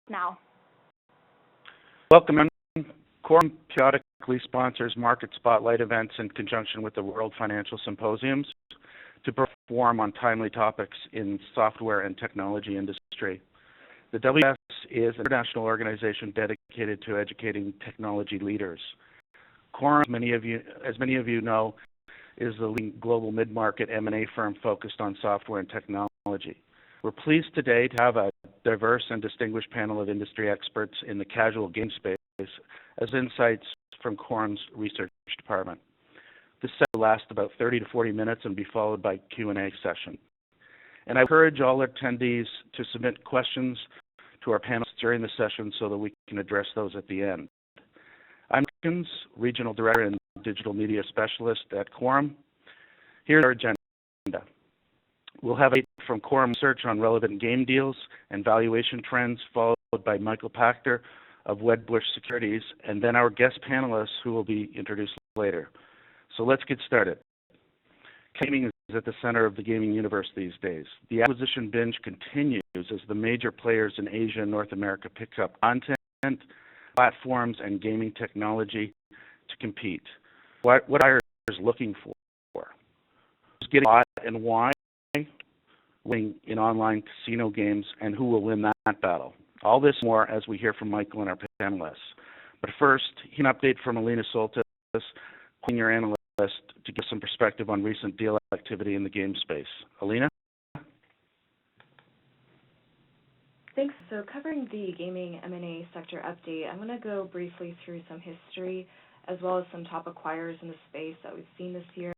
now. Welcome. Quorum periodically sponsors market spotlight events in conjunction with the World Financial Symposiums to perform on timely topics in software and technology industry. The WS is an international organization dedicated to educating technology leaders. Quorum, as many of you know, is the leading global mid-market M&A firm focused on software and technology. We're pleased today to have a diverse and distinguished panel of industry experts in the casual game space as insights from Quorum's research department. This session will last about 30 to 40 minutes and be followed by a Q&A session. And I encourage all attendees to submit questions to our panelists during the session so that we can address those at the end. I'm Hopkins, Regional Director and Digital Media Specialist at Quorum. Here's our agenda. We'll have a from Quorum research on relevant game deals and valuation trends, followed by Michael Pachter of Wedbush Securities, and then our guest panelists who will be introduced later. So let's get started. Gaming is at the center of the gaming universe these days. The acquisition binge continues as the major players in Asia and North America pick up content, platforms, and gaming technology to compete. What are buyers looking for? Who's getting bought and why? Winning in online casino games, and who will win that battle? All this and more as we hear from Michael and our panelists. But first, an update from Alina Soltis, senior analyst, to give some perspective on recent deal activity in the game space. Alina? Thanks. So covering the gaming M&A sector update, I'm going to go briefly through some history as well as some top acquirers in the space that we've seen this year.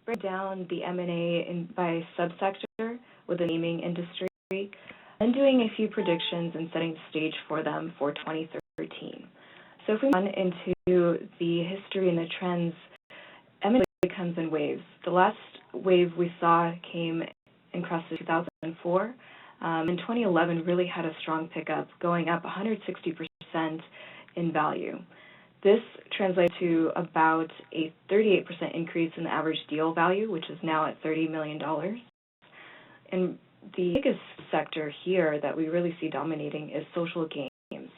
Break down the M&A by subsector with the gaming industry, and doing a few predictions and setting the stage for them for 2013. So if we run into the history and the trends, M&A comes in waves. The last wave we saw came in across 2004. And 2011 really had a strong pickup, going up 160% in value. This translates to about a 38% increase in the average deal value, which is now at $30 million. And the biggest sector here that we really see dominating is social games.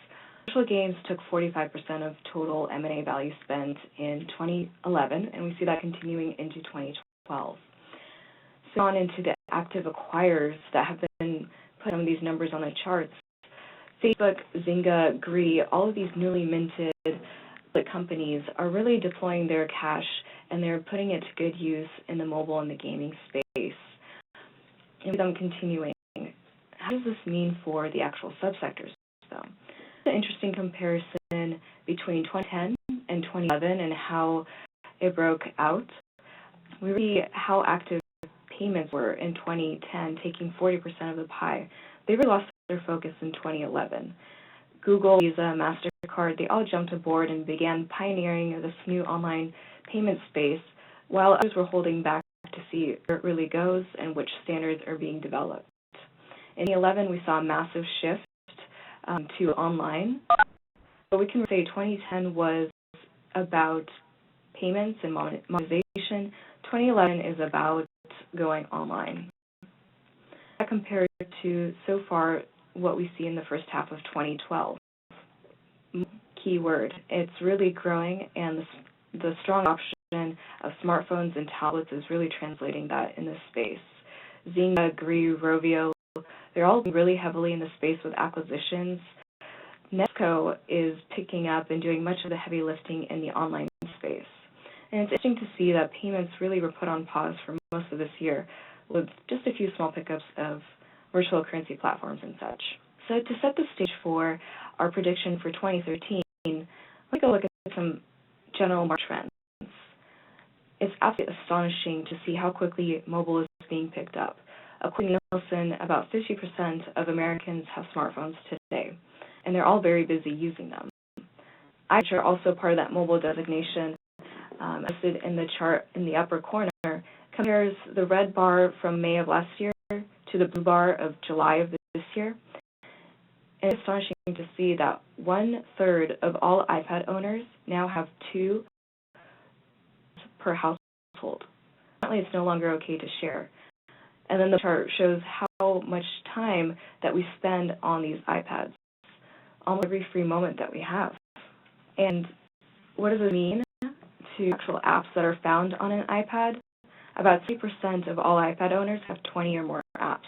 Social games took 45% of total M&A value spent in 2011, and we see that continuing into 2012. So on into the active acquirers that have been put some of these numbers on the charts. Facebook, Zynga, Gree, all of these newly minted companies are really deploying their cash, and they're putting it to good use in the mobile and the gaming space. And with them continuing, how does this mean for the actual subsectors, though? An interesting comparison between 2010 and 2011 and how it broke out. We see how active payments were in 2010, taking 40% of the pie. They really lost their focus in 2011. Google, Visa, MasterCard, they all jumped aboard and began pioneering this new online payment space, while others were holding back to see where it really goes and which standards are being developed. In 2011, we saw a massive shift to online. So we can say 2010 was about payments and monetization. 2011 is about going online. That compared to so far what we see in the first half of 2012. Keyword, it's really growing, and the strong option of smartphones and tablets is really translating that in this space. Zynga, Gree, Rovio, they're all really heavily in the space with acquisitions. Nesco is picking up and doing much of the heavy lifting in the online space. And it's interesting to see that payments really were put on pause for most of this year, with just a few small pickups of virtual currency platforms and such. So to set the stage for our prediction for 2013, let's go look at some general market trends. It's absolutely astonishing to see how quickly mobile is being picked up. According to Nielsen, about 50% of Americans have smartphones today, and they're all very busy using them. iPhones are also part of that mobile designation. Listed in the chart in the upper corner, compares the red bar from May of last year to the blue bar of July of this year. And it's astonishing to see that 1/3 of all iPad owners now have 2 per household. Apparently, it's no longer okay to share. And then the chart shows how much time that we spend on these iPads. almost every free moment that we have. And what does it mean to actual apps that are found on an iPad? About 3% of all iPad owners have 20 or more apps,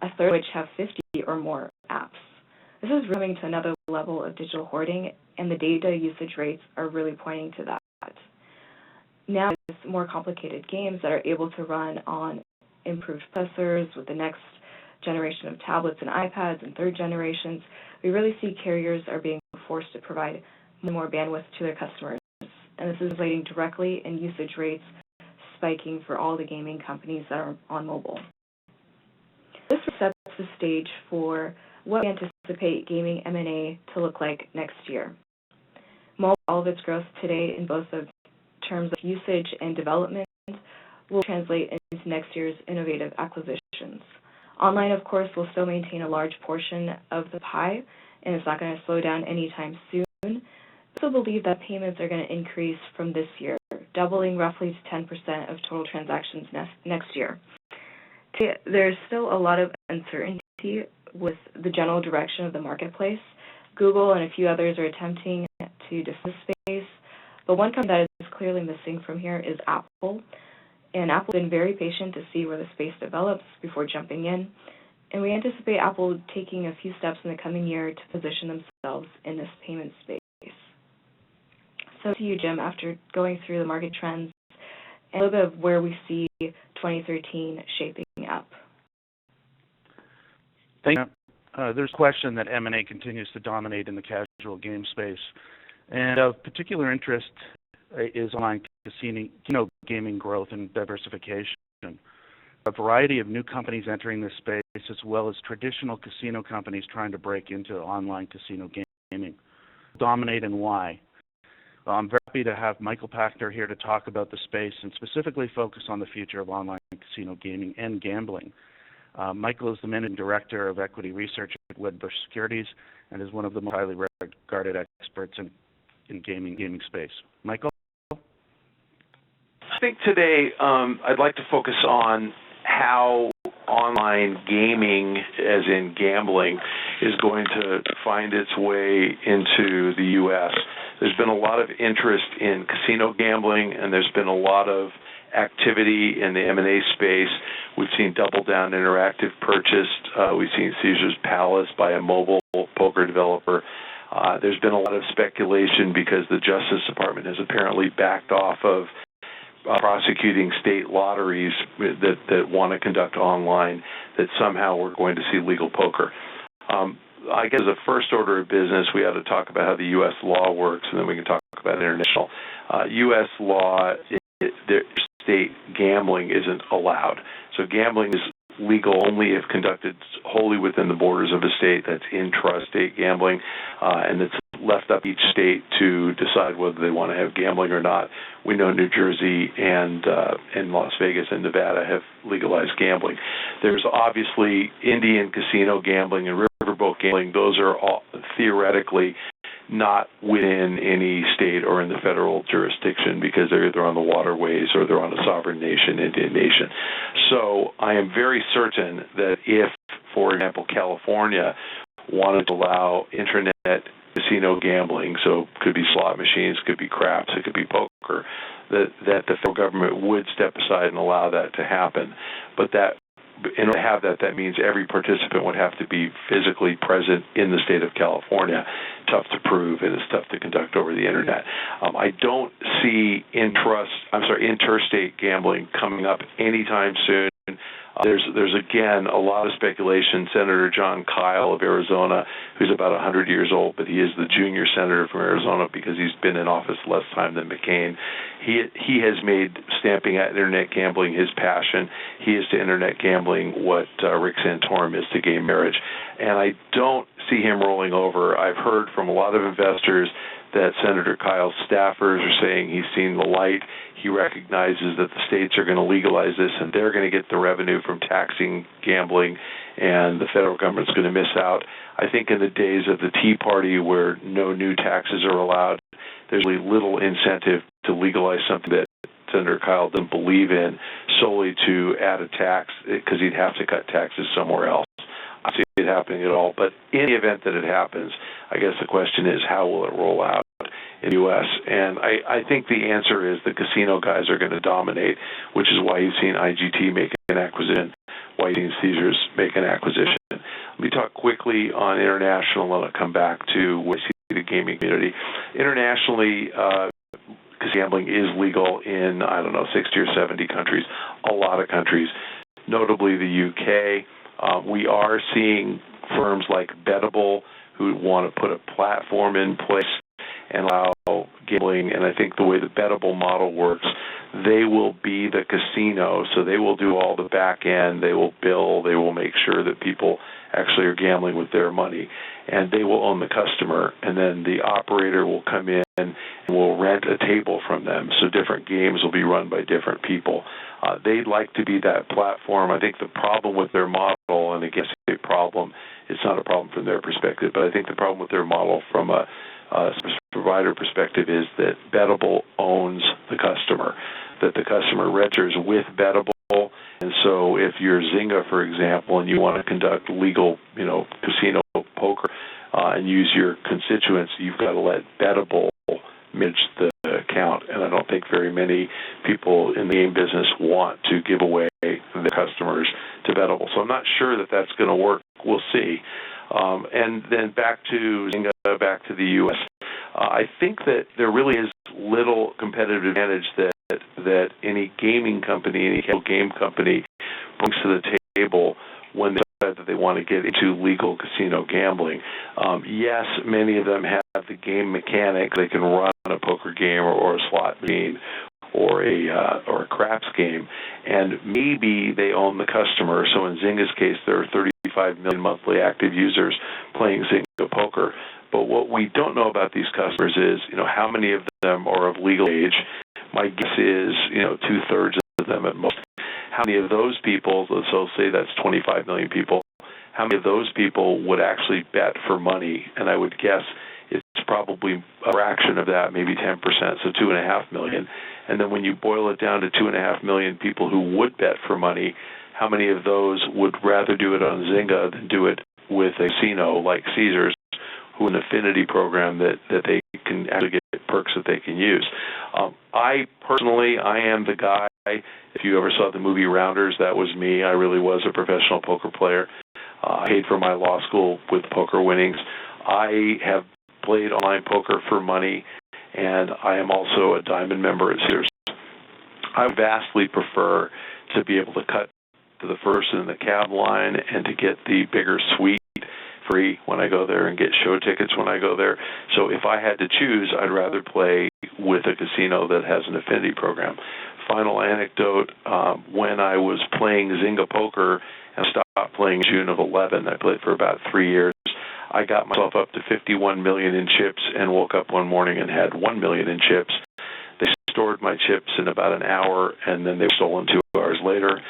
a third of which have 50 or more apps. This is coming to another level of digital hoarding, and the data usage rates are really pointing to that. Now, with more complicated games that are able to run on improved processors with the next generation of tablets and iPads and third generations, we really see carriers are being forced to provide more bandwidth to their customers. And this is relating directly in usage rates spiking for all the gaming companies that are on mobile. This sets the stage for what we anticipate gaming M&A to look like next year. Mobile, all of its growth today in both of terms of usage and development will translate into next year's innovative acquisitions. Online, of course, will still maintain a large portion of the pie, and it's not going to slow down anytime soon. I also believe that payments are going to increase from this year, doubling roughly to 10% of total transactions next year. There's still a lot of uncertainty with the general direction of the marketplace. Google and a few others are attempting to defend the space, but one company that is clearly missing from here is Apple. And Apple has been very patient to see where the space develops before jumping in, and we anticipate Apple taking a few steps in the coming year to position themselves in this payment space. So to you, Jim, after going through the market trends and a little bit of where we see 2013 shaping up. Thank you. There's a question that M&A continues to dominate in the casual game space, and of particular interest is online casino gaming growth and diversification. A variety of new companies entering this space, as well as traditional casino companies trying to break into online casino gaming. Dominate and why? I'm very happy to have Michael Pachter here to talk about the space and specifically focus on the future of online casino gaming and gambling. Michael is the Managing Director of Equity Research at Wedbush Securities and is one of the most highly regarded experts in gaming space. Michael? I think today I'd like to focus on how online gaming, as in gambling, is going to find its way into the U.S. There's been a lot of interest in casino gambling, and there's been a lot of activity in the M&A space. We've seen Double Down Interactive purchased. We've seen Caesars Palace by a mobile poker developer. There's been a lot of speculation because the Justice Department has apparently backed off of prosecuting state lotteries that want to conduct online, that somehow we're going to see legal poker. I guess as a first order of business, we ought to talk about how the U.S. law works, and then we can talk about international. U.S. law, state gambling isn't allowed. So gambling is legal only if conducted wholly within the borders of a state. That's intrastate gambling, and it's left up each state to decide whether they want to have gambling or not. We know New Jersey and Las Vegas and Nevada have legalized gambling. There's obviously Indian casino gambling and riverboat gambling. Those are all theoretically not within any state or in the federal jurisdiction because they're either on the waterways or they're on a sovereign nation, Indian nation. So I am very certain that if, for example, California wanted to allow internet casino gambling, so it could be slot machines, it could be craps, it could be poker, that the federal government would step aside and allow that to happen. But that, in order to have that, that means every participant would have to be physically present in the state of California. Tough to prove, and it's tough to conduct over the internet. I don't see interstate gambling coming up anytime soon. There's again a lot of speculation. Senator John Kyle of Arizona, who's about 100 years old, but he is the junior senator from Arizona because he's been in office less time than McCain. He has made stamping at internet gambling his passion. He is to internet gambling what Rick Santorum is to gay marriage, and I don't see him rolling over. I've heard from a lot of investors that Senator Kyle's staffers are saying he's seen the light. He recognizes that the states are going to legalize this, and they're going to get the revenue from taxing gambling, and the federal government's going to miss out. I think in the days of the Tea Party where no new taxes are allowed, there's really little incentive to legalize something that Senator Kyle doesn't believe in solely to add a tax because he'd have to cut taxes somewhere else. I don't see it happening at all. But in the event that it happens, I guess the question is, how will it roll out in the U.S.? And I think the answer is the casino guys are going to dominate, which is why you've seen IGT make an acquisition, why you've seen Caesars make an acquisition. Let me talk quickly on international, and I'll come back to where I see the gaming community. Internationally, gambling is legal in, 60 or 70 countries, a lot of countries, notably the UK. We are seeing firms like Bettable who want to put a platform in place and allow gambling, and I think the way the Bettable model works, they will be the casino, so they will do all the back end, they will bill, they will make sure that people actually are gambling with their money, and they will own the customer, and then the operator will come in and will rent a table from them, so different games will be run by different people. They'd like to be that platform. I think the problem with their model, and again, it's a problem, it's not a problem from their perspective, but I think the problem with their model from a service provider perspective is that Bettable owns the customer, that the customer registers with Bettable, and so if you're Zynga, for example, and you want to conduct legal, casino poker and use your constituents, you've got to let Bettable manage the account, and I don't think very many people in the game business want to give away their customers to Bettable. So I'm not sure that that's going to work. We'll see. And then back to Zynga, back to the U.S. I think that there really is little competitive advantage that any gaming company, any game company brings to the table when they decide that they want to get into legal casino gambling. Yes, many of them have the game mechanic. They can run a poker game or a slot machine or a craps game, and maybe they own the customer. So in Zynga's case, there are 35 million monthly active users playing Zynga poker. But what we don't know about these customers is, how many of them are of legal age. My guess is, 2/3 of them at most. How many of those people, so say that's 25 million people, how many of those people would actually bet for money? And I would guess it's probably a fraction of that, maybe 10%, so 2.5 million. And then when you boil it down to 2.5 million people who would bet for money, how many of those would rather do it on Zynga than do it with a casino like Caesars, who an affinity program that they can actually get perks that they can use? I am the guy. If you ever saw the movie Rounders, that was me. I really was a professional poker player. I paid for my law school with poker winnings. I have played online poker for money, and I am also a diamond member at Caesars. I vastly prefer to be able to cut to the first in the cab line and to get the bigger suite free when I go there and get show tickets when I go there. So if I had to choose, I'd rather play with a casino that has an affinity program. Final anecdote, when I was playing Zynga poker and stopped playing June of 11, I played for about 3 years, I got myself up to 51 million in chips and woke up one morning and had 1 million in chips. They stored my chips in about an hour, and then they were stolen 2 hours later.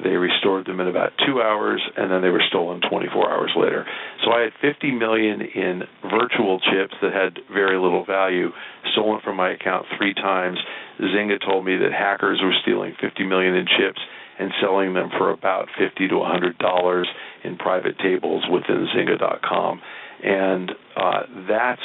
They restored them in about 2 hours, and then they were stolen 24 hours later. So I had 50 million in virtual chips that had very little value, stolen from my account 3 times. Zynga told me that hackers were stealing 50 million in chips and selling them for about $50 to $100 in private tables within Zynga.com. And that's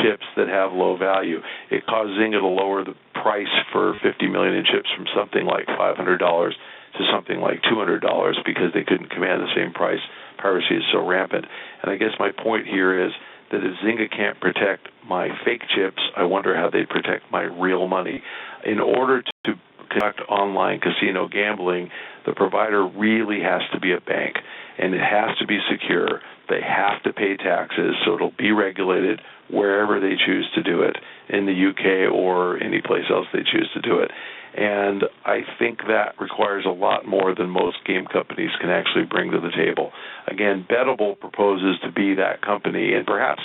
chips that have low value. It caused Zynga to lower the price for 50 million in chips from something like $500 to something like $200 because they couldn't command the same price. Piracy is so rampant. And I guess my point here is that if Zynga can't protect my fake chips, I wonder how they'd protect my real money. In order to conduct online casino gambling, the provider really has to be a bank, and it has to be secure. They have to pay taxes, so it'll be regulated wherever they choose to do it, in the UK or any place else they choose to do it. And I think that requires a lot more than most game companies can actually bring to the table. Again, Bettable proposes to be that company, and perhaps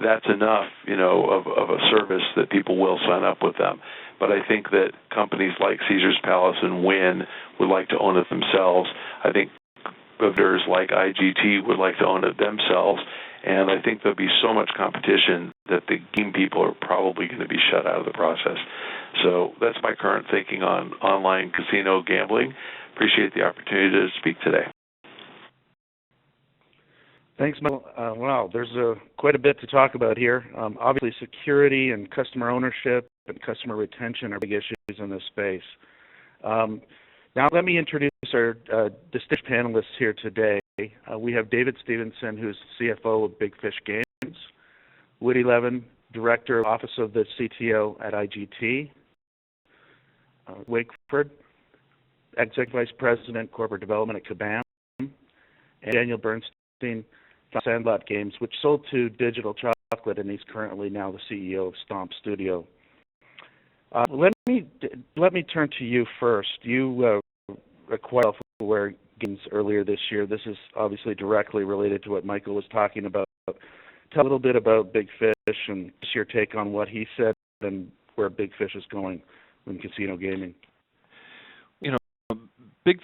that's enough, of a service that people will sign up with them. But I think that companies like Caesars Palace and Wynn would like to own it themselves. I think vendors like IGT would like to own it themselves. And I think there'll be so much competition that the game people are probably going to be shut out of the process. So that's my current thinking on online casino gambling. Appreciate the opportunity to speak today. Thanks, Mel. Wow, there's quite a bit to talk about here. Obviously, security and customer ownership and customer retention are big issues in this space. Now, let me introduce our distinguished panelists here today. We have David Stevenson, who's CFO of Big Fish Games, Woody Levin, Director of Office of the CTO at IGT, Wakeford, Executive Vice President, Corporate Development at Kabam, and Daniel Bernstein, Sandlot Games, which sold to Digital Chocolate, and he's currently now the CEO of Stomp Studio. Let me turn to you first. You acquired Self-Aware Games earlier this year. This is obviously directly related to what Michael was talking about. Tell a little bit about Big Fish and just your take on what he said and where Big Fish is going in casino gaming. Big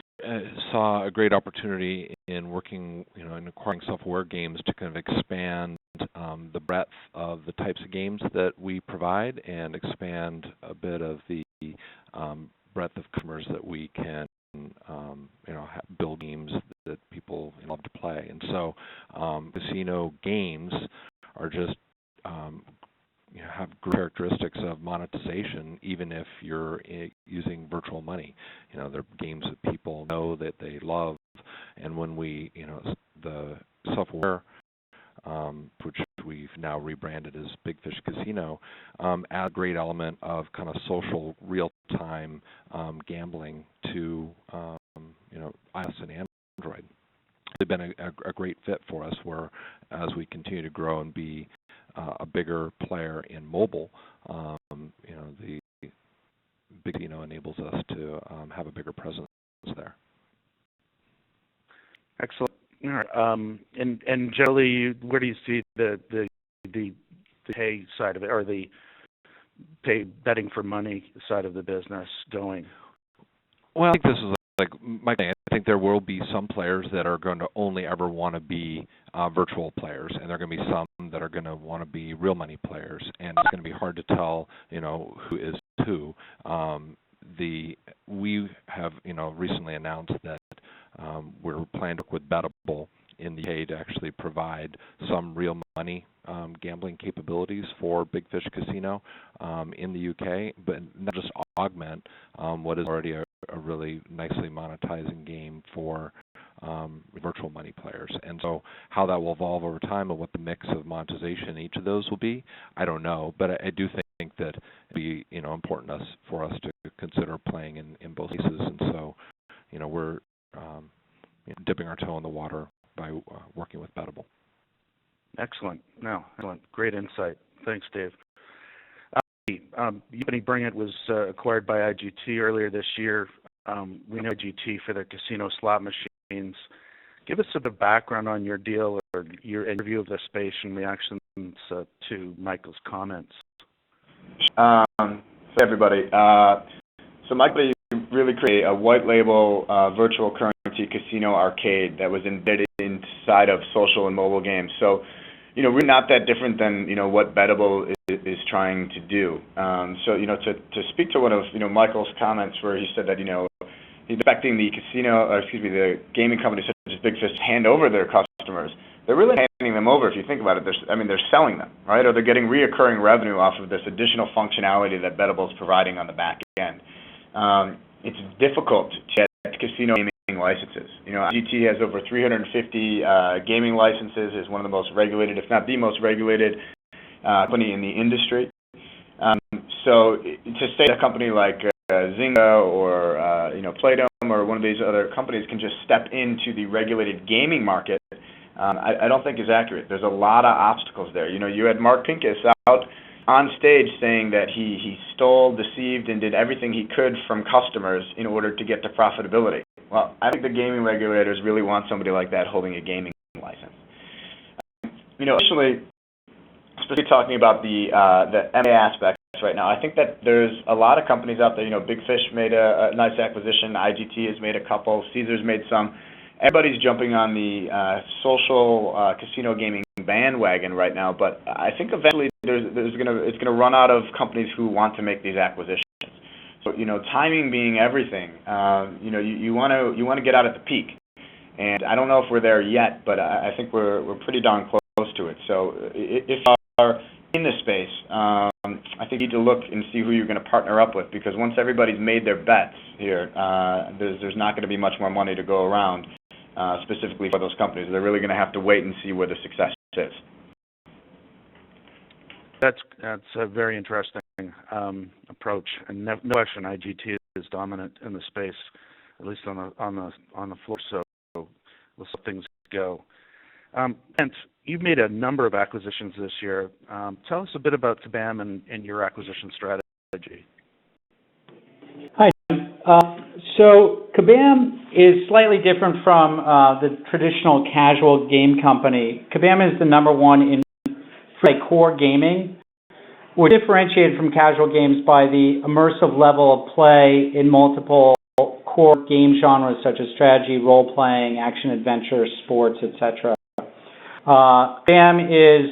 saw a great opportunity in working, in acquiring Self-Aware Games to kind of expand the breadth of the types of games that we provide and expand a bit of the breadth of customers that we can, build games that people love to play. And so, casino games are just have characteristics of monetization, even if you're using virtual money. They're games that people know that they love, and when we, the Self-Aware, which we've now rebranded as Big Fish Casino, add a great element of kind of social, real-time gambling to, iOS and Android. It's been a great fit for us, where as we continue to grow and be a bigger player in mobile, the Big enables us to have a bigger presence there. Excellent. All right. And generally, where do you see the pay side of it, or the pay betting for money side of the business going? Well, I think this is like my thing. I think there will be some players that are going to only ever want to be virtual players, and there are going to be some that are going to want to be real money players, and it's going to be hard to tell, who is who. We have, recently announced that we're planning to work with Bettable in the UK to actually provide some real money gambling capabilities for Big Fish Casino in the UK, but not just augment what is already a really nicely monetizing game for virtual money players. And so how that will evolve over time and what the mix of monetization in each of those will be, I don't know, but I do think that it'd be important for us to consider playing in both cases. And so we're dipping our toe in the water by working with Bettable. Excellent. Excellent. Great insight. Thanks, Dave. Company Bring It was acquired by IGT earlier this year. We know IGT for their casino slot machines. Give us a bit of background on your deal or your interview of the space and reactions to Michael's comments. Hey, everybody. So Michael really created a white label virtual currency casino arcade that was embedded inside of social and mobile games. So, we're not that different than, what Bettable is trying to do. So, to speak to one of, Michael's comments where he said that, he's expecting the gaming companies such as Big Fish to hand over their customers. They're really handing them over if you think about it. They're selling them, right? Or they're getting reoccurring revenue off of this additional functionality that Bettable is providing on the back end. It's difficult to get casino gaming licenses. IGT has over 350 gaming licenses, is one of the most regulated, if not the most regulated company in the industry. So to say a company like Zynga or Playdom or one of these other companies can just step into the regulated gaming market, I don't think is accurate. There's a lot of obstacles there. You had Mark Pincus out on stage saying that he stole, deceived, and did everything he could from customers in order to get to profitability. Well, I think the gaming regulators really want somebody like that holding a gaming license. Additionally, especially talking about the M&A aspects right now, I think that there's a lot of companies out there. Big Fish made a nice acquisition. IGT has made a couple. Caesars made some. Everybody's jumping on the social casino gaming bandwagon right now, but I think eventually it's going to run out of companies who want to make these acquisitions. So timing being everything, you want to get out at the peak, And I don't know if we're there yet, but I think we're pretty darn close to it. So if you are in this space, I think you need to look and see who you're going to partner up with, because once everybody's made their bets here, there's not going to be much more money to go around, specifically for those companies. They're really going to have to wait and see where the success is. That's a very interesting approach, and no question, IGT is dominant in the space, at least on the floor. So we'll see how things go. And you've made a number of acquisitions this year. Tell us a bit about Kabam and your acquisition strategy. Hi. So Kabam is slightly different from the traditional casual game company. Kabam is the number one in core gaming. We're differentiated from casual games by the immersive level of play in multiple core game genres such as strategy, role-playing, action-adventure, sports, etc. Kabam is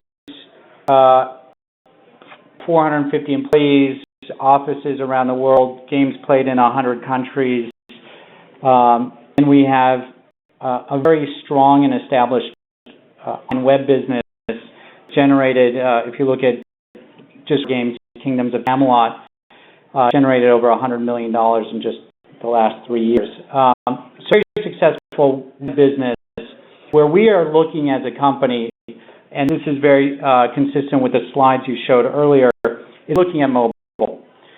450 employees, offices around the world, games played in 100 countries, and we have a very strong and established web business generated, if you look at just games, Kingdoms of Camelot, generated over $100 million in just the last 3 years. So very successful business where we are looking as a company, and this is very consistent with the slides you showed earlier, is looking at mobile.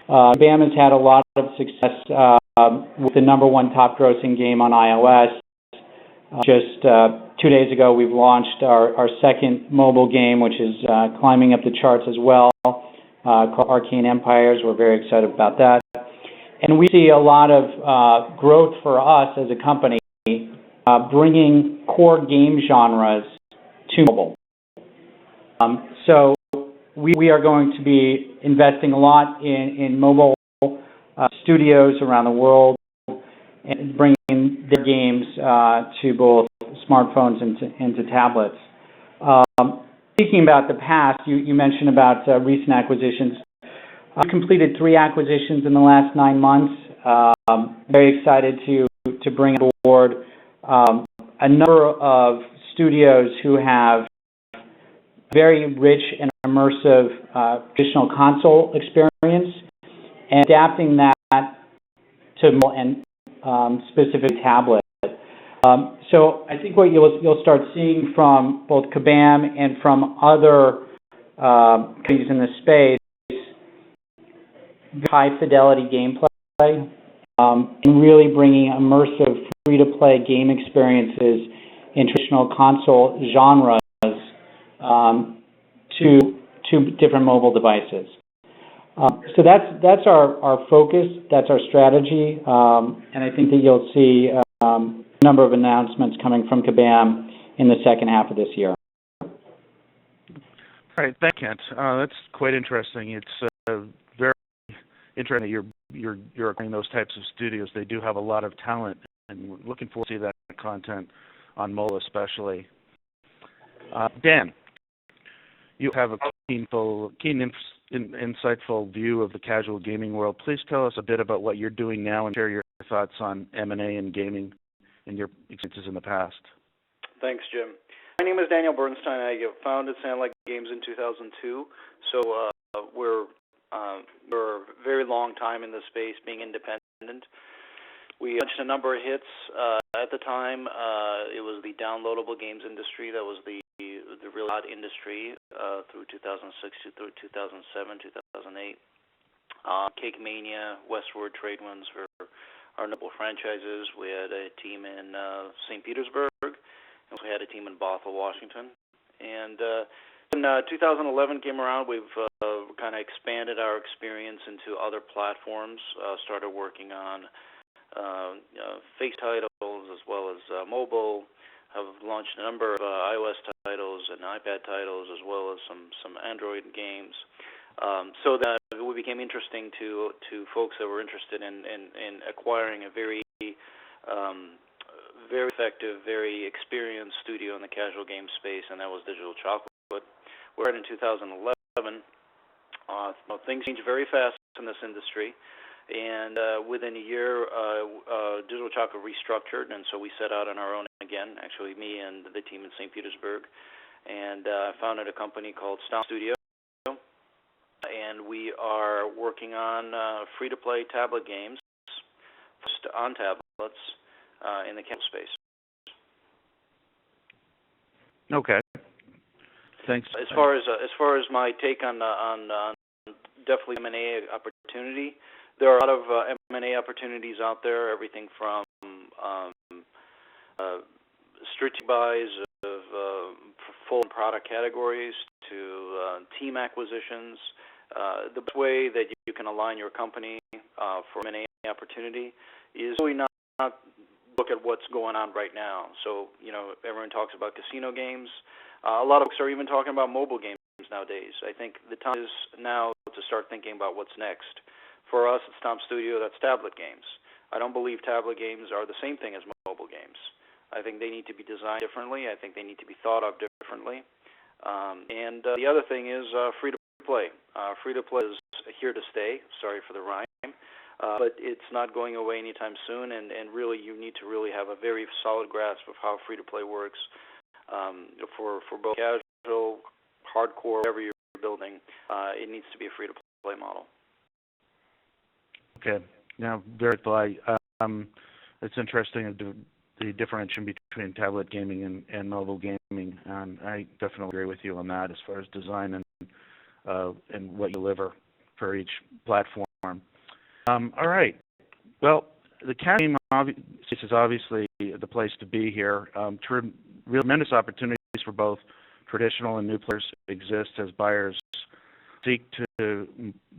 Kabam has had a lot of success with the number one top grossing game on iOS. Just 2 days ago, we've launched our second mobile game, which is climbing up the charts as well, called Arcane Empires. We're very excited about that. And we see a lot of growth for us as a company, bringing core game genres to mobile. So we are going to be investing a lot in mobile studios around the world and bringing their games to both smartphones and to tablets. Speaking about the past, you mentioned about recent acquisitions. We've completed 3 acquisitions in the last 9 months. Very excited to bring on board a number of studios who have very rich and immersive traditional console experience and adapting that to mobile and specific tablet. So I think what you'll start seeing from both Kabam and from other companies in the space, high fidelity gameplay, and really bringing immersive free-to-play game experiences in traditional console genres to different mobile devices. So that's our focus, that's our strategy, and I think that you'll see a number of announcements coming from Kabam in the second half of this year. All right, thank you, Kent. That's quite interesting. It's very interesting that you're acquiring those types of studios. They do have a lot of talent, and we're looking forward to see that content on mobile especially. Dan, you have a keen, insightful view of the casual gaming world. Please tell us a bit about what you're doing now and share your thoughts on M&A and gaming and your experiences in the past. Thanks, Jim. My name is Daniel Bernstein. I founded Sandlike Games in 2002. So we're a very long time in the space, being independent. We launched a number of hits. At the time, it was the downloadable games industry that was the real hot industry through 2006 through 2007, 2008. Cake Mania, Westward, Trade Winds were our notable franchises. We had a team in St. Petersburg, and we had a team in Bothell, Washington. And when 2011 came around, we've kind of expanded our experience into other platforms, started working on face titles as well as mobile, have launched a number of iOS titles and iPad titles as well as some Android games. So that it became interesting to folks that were interested in acquiring a very effective, very experienced studio in the casual game space, and that was Digital Chocolate. We're in 2011. Things change very fast in this industry. And within a year, Digital Chocolate restructured, and so we set out on our own again, actually me and the team in St. Petersburg, and founded a company called Stomp Studio, and we are working on free-to-play tablet games on tablets in the casual space. Okay. Thanks. As far as my take on definitely M&A opportunity, there are a lot of M&A opportunities out there. Everything from strategic buys of full product categories to team acquisitions. The best way that you can align your company for M&A opportunity is really not look at what's going on right now. So, everyone talks about casino games. A lot of folks are even talking about mobile games nowadays. I think the time is now to start thinking about what's next. For us at Stomp Studio, that's tablet games. I don't believe tablet games are the same thing as mobile games. I think they need to be designed differently. I think they need to be thought of differently. And the other thing is free-to-play. Free-to-play is here to stay. Sorry for the rhyme. But it's not going away anytime soon, and really you need to really have a very solid grasp of how free-to-play works for both casual, hardcore, whatever you're building. It needs to be a free-to-play model. Okay. Now, very polite. It's interesting the differentiation between tablet gaming and mobile gaming, and I definitely agree with you on that as far as design and what you deliver for each platform. All right. Well, the casual game is obviously the place to be here. Tremendous opportunities for both traditional and new players exist as buyers seek to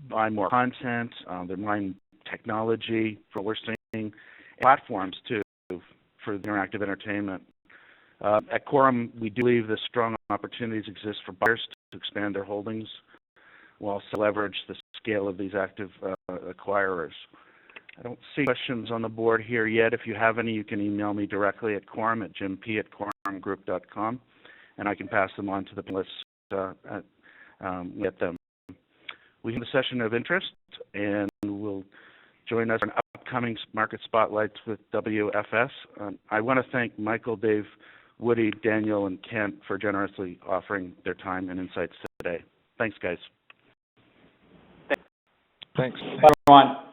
buy more content. They're buying technology for what we're seeing, platforms too for interactive entertainment. At Quorum, we do believe the strong opportunities exist for buyers to expand their holdings while still leverage the scale of these active acquirers. I don't see questions on the board here yet. If you have any, you can email me directly at Quorum at jimp@quorumgroup.com, and I can pass them on to the panelists get them. We have a session of interest, and we'll join us in upcoming market spotlights with WFS. I want to thank Michael, Dave, Woody, Daniel, and Kent for generously offering their time and insights today. Thanks, guys. Thanks. Bye, everyone.